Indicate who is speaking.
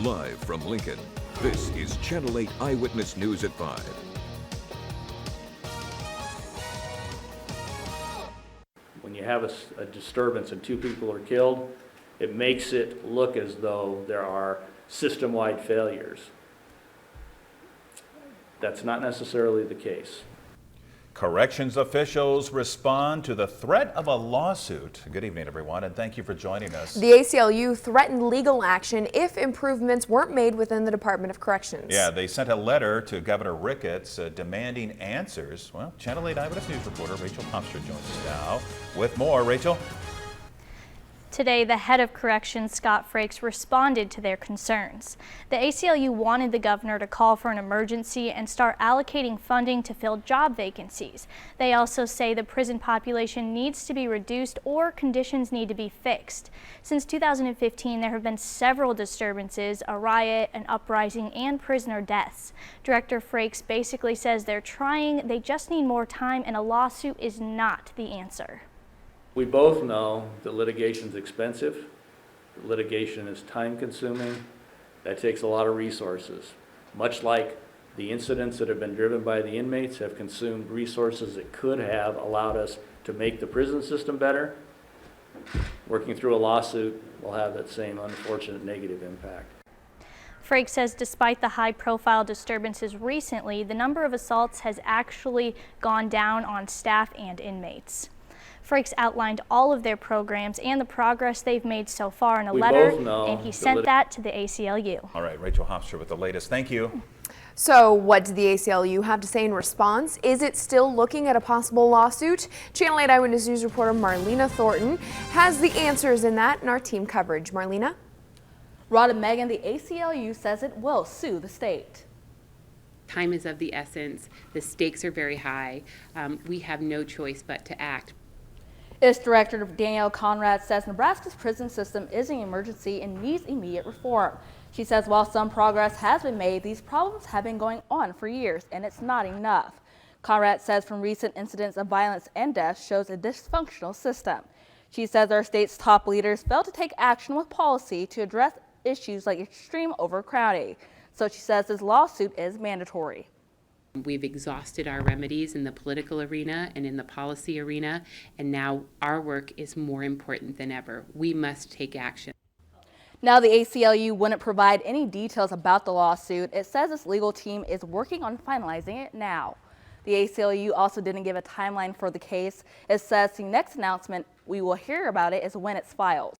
Speaker 1: Live from Lincoln, this is Channel 8 Eyewitness News at 5.
Speaker 2: When you have a disturbance and 2 people are killed, it makes it look as though there are system-wide failures. That's not necessarily the case.
Speaker 3: Corrections officials respond to the threat of a lawsuit. Good evening, everyone, and thank you for joining us.
Speaker 4: The ACLU threatened legal action if improvements weren't made within the Department of Corrections.
Speaker 3: Yeah, they sent a letter to Governor Ricketts demanding answers. Well, Channel 8 Eyewitness News reporter Rachel Hofstra joins us now with more. Rachel?
Speaker 5: Today, the head of corrections, Scott Frakes, responded to their concerns. The ACLU wanted the governor to call for an emergency and start allocating funding to fill job vacancies. They also say the prison population needs to be reduced or conditions need to be fixed. Since 2015, there have been several disturbances, a riot, an uprising, and prisoner deaths. Director Frakes basically says they're trying, they just need more time, and a lawsuit is not the answer.
Speaker 2: We both know that litigation is expensive, litigation is time-consuming, that takes a lot of resources. Much like the incidents that have been driven by the inmates have consumed resources that could have allowed us to make the prison system better, working through a lawsuit will have that same unfortunate negative impact.
Speaker 5: Frakes says despite the high-profile disturbances recently, the number of assaults has actually gone down on staff and inmates. Frakes outlined all of their programs and the progress they've made so far in a letter, and he sent that to the ACLU.
Speaker 3: All right, Rachel Hofstra with the latest. Thank you.
Speaker 4: So what did the ACLU have to say in response? Is it still looking at a possible lawsuit? Channel 8 Eyewitness News reporter Marlena Thornton has the answers in that in our team coverage. Marlena?
Speaker 6: Rod and Megan, the ACLU says it will sue the state.
Speaker 7: Time is of the essence. The stakes are very high. We have no choice but to act.
Speaker 6: Its director Danielle Conrad says Nebraska's prison system is an emergency and needs immediate reform. She says while some progress has been made, these problems have been going on for years and it's not enough. Conrad says from recent incidents of violence and death shows a dysfunctional system. She says our state's top leaders failed to take action with policy to address issues like extreme overcrowding. So she says this lawsuit is mandatory.
Speaker 7: We've exhausted our remedies in the political arena and in the policy arena, and now our work is more important than ever. We must take action.
Speaker 6: Now the ACLU wouldn't provide any details about the lawsuit. It says its legal team is working on finalizing it now. The ACLU also didn't give a timeline for the case. It says the next announcement we will hear about it is when it's filed.